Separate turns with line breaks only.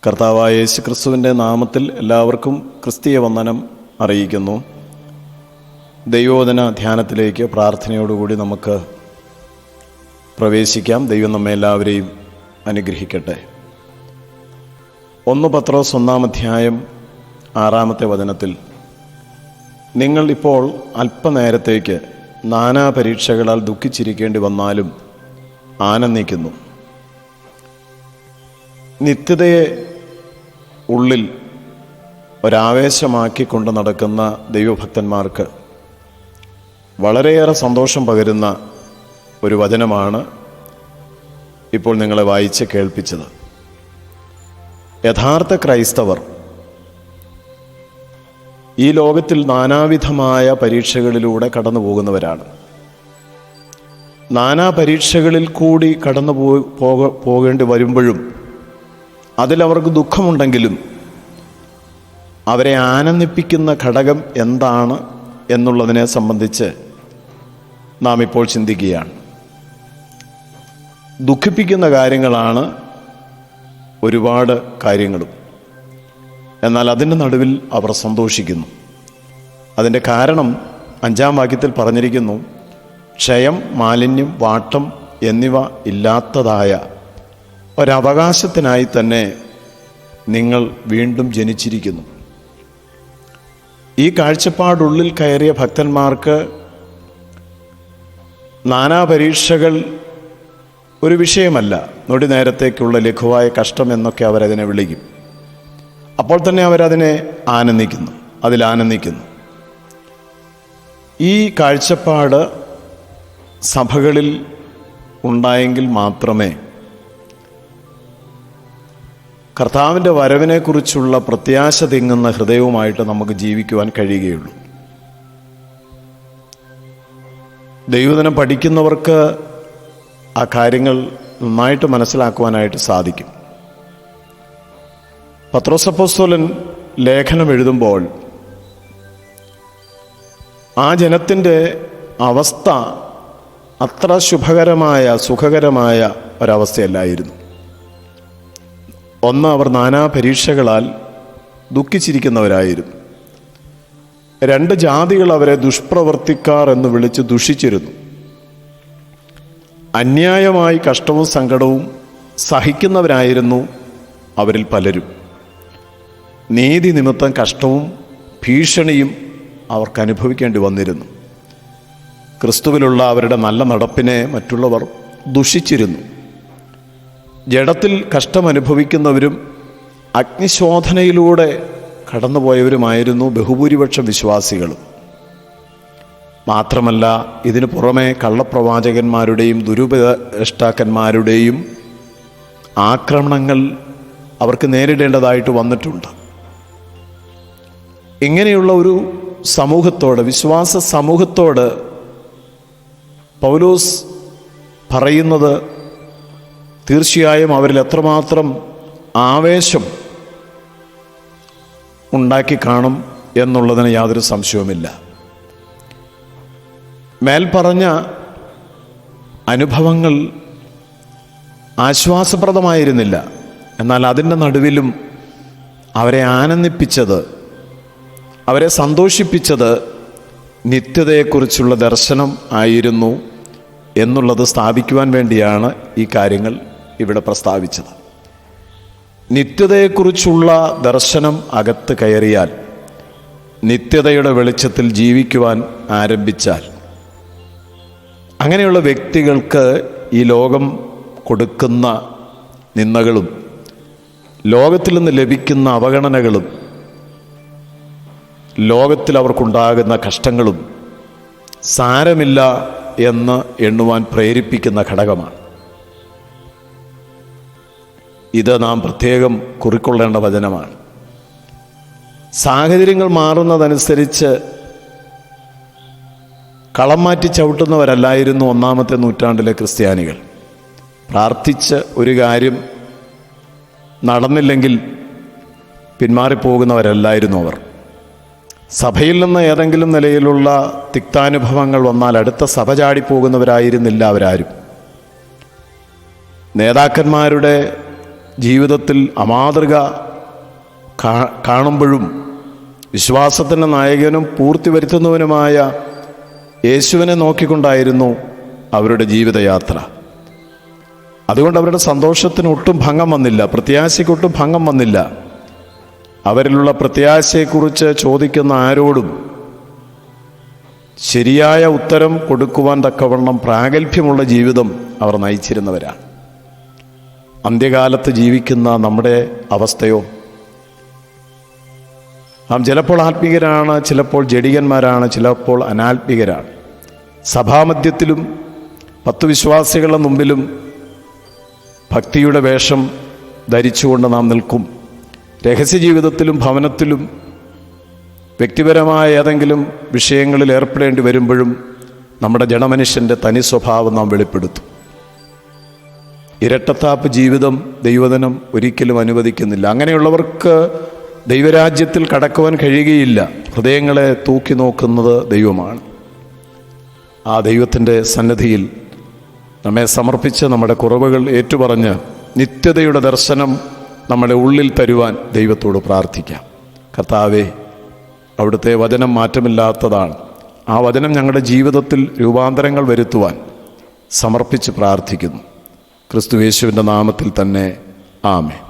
കർത്താവായ യേശുക്രിസ്തുവിൻ്റെ നാമത്തിൽ എല്ലാവർക്കും ക്രിസ്തീയ വന്ദനം അറിയിക്കുന്നു. ദൈവവചന ധ്യാനത്തിലേക്ക് പ്രാർത്ഥനയോടുകൂടി നമുക്ക് പ്രവേശിക്കാം. ദൈവം നമ്മെ എല്ലാവരെയും അനുഗ്രഹിക്കട്ടെ. 1 പത്രോസ് 1-ാം അധ്യായം 6-ാമത്തെ വചനത്തിൽ, നിങ്ങൾ ഇപ്പോൾ അല്പനേരത്തേക്ക് നാനാ പരീക്ഷകളാൽ ദുഃഖിച്ചിരിക്കേണ്ടി വന്നാലും ആനന്ദിക്കുന്നു. നിത്യതയെ ഉള്ളിൽ ഒരാവേശമാക്കിക്കൊണ്ട് നടക്കുന്ന ദൈവഭക്തന്മാർക്ക് വളരെയേറെ സന്തോഷം പകരുന്ന ഒരു വചനമാണ് ഇപ്പോൾ നിങ്ങളെ വായിച്ച് കേൾപ്പിച്ചത്. യഥാർത്ഥ ക്രൈസ്തവർ ഈ ലോകത്തിൽ നാനാവിധമായ പരീക്ഷകളിലൂടെ കടന്നു പോകുന്നവരാണ്. നാനാ പരീക്ഷകളിൽ കൂടി കടന്നു പോകേണ്ടി വരുമ്പോഴും അതിലവർക്ക് ദുഃഖമുണ്ടെങ്കിലും അവരെ ആനന്ദിപ്പിക്കുന്ന ഘടകം എന്താണ് എന്നുള്ളതിനെ സംബന്ധിച്ച് നാം ഇപ്പോൾ ചിന്തിക്കുകയാണ്. ദുഃഖിപ്പിക്കുന്ന കാര്യങ്ങളാണ് ഒരുപാട് കാര്യങ്ങളും. എന്നാൽ അതിൻ്റെ നടുവിൽ അവർ സന്തോഷിക്കുന്നു. അതിൻ്റെ കാരണം 5-ാം വാക്യത്തിൽ പറഞ്ഞിരിക്കുന്നു, ക്ഷയം, മാലിന്യം, വാട്ടം എന്നിവ ഇല്ലാത്തതായ ഒരവകാശത്തിനായി തന്നെ നിങ്ങൾ വീണ്ടും ജനിച്ചിരിക്കുന്നു. ഈ കാഴ്ചപ്പാടുള്ളിൽ കയറിയ ഭക്തന്മാർക്ക് നാനാ പരീക്ഷകൾ ഒരു വിഷയമല്ല, നൊടി നേരത്തേക്കുള്ള ലഘുവായ കഷ്ടം എന്നൊക്കെ അവരതിനെ വിളിക്കും. അപ്പോൾ തന്നെ അവരതിനെ അതിലാനന്ദിക്കുന്നു. ഈ കാഴ്ചപ്പാട് സഭകളിൽ ഉണ്ടായെങ്കിൽ മാത്രമേ കർത്താവിൻ്റെ വരവിനെക്കുറിച്ചുള്ള പ്രത്യാശ തിങ്ങുന്ന ഹൃദയവുമായിട്ട് നമുക്ക് ജീവിക്കുവാൻ കഴിയുകയുള്ളൂ. ദൈവവചനം പഠിക്കുന്നവർക്ക് ആ കാര്യങ്ങൾ നന്നായിട്ട് മനസ്സിലാക്കുവാനായിട്ട് സാധിക്കും. പത്രോസ് അപ്പോസ്തലൻ ലേഖനം എഴുതുമ്പോൾ ആ ജനത്തിൻ്റെ അവസ്ഥ അത്ര സുഖകരമായ ഒരവസ്ഥയല്ലായിരുന്നു. ഒന്ന്, അവർ നാനാ പരീക്ഷകളാൽ ദുഃഖിച്ചിരിക്കുന്നവരായിരുന്നു. 2, ജാതികൾ അവരെ ദുഷ്പ്രവർത്തിക്കാർ എന്ന് വിളിച്ച് ദുഷിച്ചിരുന്നു. അന്യായമായി കഷ്ടവും സങ്കടവും സഹിക്കുന്നവരായിരുന്നു അവരിൽ പലരും. നീതി നിമിത്തം കഷ്ടവും ഭീഷണിയും അവർക്ക് അനുഭവിക്കേണ്ടി വന്നിരുന്നു. ക്രിസ്തുവിലുള്ള അവരുടെ നല്ല നടപ്പിനെ മറ്റുള്ളവർ ദുഷിച്ചിരുന്നു. ജഡത്തിൽ കഷ്ടമനുഭവിക്കുന്നവരും അഗ്നിശോധനയിലൂടെ കടന്നുപോയവരുമായിരുന്നു ബഹുഭൂരിപക്ഷം വിശ്വാസികളും. മാത്രമല്ല, ഇതിനു പുറമെ കള്ളപ്രവാചകന്മാരുടെയും ദുരുപദേഷ്ടാക്കന്മാരുടെയും ആക്രമണങ്ങൾ അവർക്ക് നേരിടേണ്ടതായിട്ട് വന്നിട്ടുണ്ട്. ഇങ്ങനെയുള്ള ഒരു സമൂഹത്തോട്, വിശ്വാസ സമൂഹത്തോട് പൗലോസ് പറയുന്നത് തീർച്ചയായും അവരിൽ എത്രമാത്രം ആവേശം ഉണ്ടാക്കി കാണും എന്നുള്ളതിന് യാതൊരു സംശയവുമില്ല. മേൽപ്പറഞ്ഞ അനുഭവങ്ങൾ ആശ്വാസപ്രദമായിരുന്നില്ല. എന്നാൽ അതിൻ്റെ നടുവിലും അവരെ ആനന്ദിപ്പിച്ചത്, അവരെ സന്തോഷിപ്പിച്ചത് നിത്യതയെക്കുറിച്ചുള്ള ദർശനം ആയിരുന്നു എന്നുള്ളത് സ്ഥാപിക്കുവാൻ വേണ്ടിയാണ് ഈ കാര്യങ്ങൾ ഇവിടെ പ്രസ്താവിച്ചത്. നിത്യതയെക്കുറിച്ചുള്ള ദർശനം അകത്ത് കയറിയാൽ, നിത്യതയുടെ വെളിച്ചത്തിൽ ജീവിക്കുവാൻ ആരംഭിച്ചാൽ, അങ്ങനെയുള്ള വ്യക്തികൾക്ക് ഈ ലോകം കൊടുക്കുന്ന നിന്ദകളും ലോകത്തിൽ നിന്ന് ലഭിക്കുന്ന അവഗണനകളും ലോകത്തിൽ അവർക്കുണ്ടാകുന്ന കഷ്ടങ്ങളും സാരമില്ല എന്ന് എണ്ണുവാൻ പ്രേരിപ്പിക്കുന്ന ഘടകമാണ്. ഇത് നാം പ്രത്യേകം കുറിക്കൊള്ളേണ്ട വചനമാണ്. സാഹചര്യങ്ങൾ മാറുന്നതനുസരിച്ച് കളം മാറ്റി ചവിട്ടുന്നവരല്ലായിരുന്നു 1-ാമത്തെ നൂറ്റാണ്ടിലെ ക്രിസ്ത്യാനികൾ. പ്രാർത്ഥിച്ച് ഒരു കാര്യം നടന്നില്ലെങ്കിൽ പിന്മാറിപ്പോകുന്നവരല്ലായിരുന്നു അവർ. സഭയിൽ നിന്ന് ഏതെങ്കിലും നിലയിലുള്ള തിക്താനുഭവങ്ങൾ വന്നാൽ അടുത്ത സഭ ചാടിപ്പോകുന്നവരായിരുന്നില്ല അവരാരും. നേതാക്കന്മാരുടെ ജീവിതത്തിൽ അമാതൃക കാണുമ്പോഴും വിശ്വാസത്തിൻ്റെ നായകനും പൂർത്തി വരുത്തുന്നവനുമായ യേശുവിനെ നോക്കിക്കൊണ്ടായിരുന്നു അവരുടെ ജീവിതയാത്ര. അതുകൊണ്ട് അവരുടെ സന്തോഷത്തിന് ഒട്ടും ഭംഗം വന്നില്ല, പ്രത്യാശയ്ക്കൊട്ടും ഭംഗം വന്നില്ല. അവരിലുള്ള പ്രത്യാശയെക്കുറിച്ച് ചോദിക്കുന്ന ആരോടും ശരിയായ ഉത്തരം കൊടുക്കുവാൻ തക്കവണ്ണം പ്രാഗൽഭ്യമുള്ള ജീവിതം അവർ നയിച്ചിരുന്നവരാണ്. അന്ത്യകാലത്ത് ജീവിക്കുന്ന നമ്മുടെ അവസ്ഥയോ? നാം ചിലപ്പോൾ ആത്മീകരാണ്, ചിലപ്പോൾ ജഡികന്മാരാണ്, ചിലപ്പോൾ അനാത്മീകരാണ്. സഭാമധ്യത്തിലും 10 വിശ്വാസികളുടെ മുമ്പിലും ഭക്തിയുടെ വേഷം ധരിച്ചുകൊണ്ട് നാം നിൽക്കും. രഹസ്യജീവിതത്തിലും ഭവനത്തിലും വ്യക്തിപരമായ ഏതെങ്കിലും വിഷയങ്ങളിൽ ഏർപ്പെടേണ്ടി വരുമ്പോഴും നമ്മുടെ ജഡമനുഷ്യൻ്റെ തനി സ്വഭാവം നാം വെളിപ്പെടുത്തും. ഇരട്ടത്താപ്പ് ജീവിതം ദൈവജനം ഒരിക്കലും അനുവദിക്കുന്നില്ല. അങ്ങനെയുള്ളവർക്ക് ദൈവരാജ്യത്തിൽ കടക്കുവാൻ കഴിയുകയില്ല. ഹൃദയങ്ങളെ തൂക്കി നോക്കുന്നത് ദൈവമാണ്. ആ ദൈവത്തിൻ്റെ സന്നിധിയിൽ നമ്മെ സമർപ്പിച്ച് നമ്മുടെ കുറവുകൾ ഏറ്റുപറഞ്ഞ് നിത്യതയുടെ ദർശനം നമ്മുടെ ഉള്ളിൽ തരുവാൻ ദൈവത്തോട് പ്രാർത്ഥിക്കാം. കർത്താവേ, അവിടുത്തെ വചനം മാറ്റമില്ലാത്തതാണ്. ആ വചനം ഞങ്ങളുടെ ജീവിതത്തിൽ രൂപാന്തരങ്ങൾ വരുത്തുവാൻ സമർപ്പിച്ച് പ്രാർത്ഥിക്കുന്നു. ക്രിസ്തുയേശുവിൻ്റെ നാമത്തിൽ തന്നെ ആമേൻ.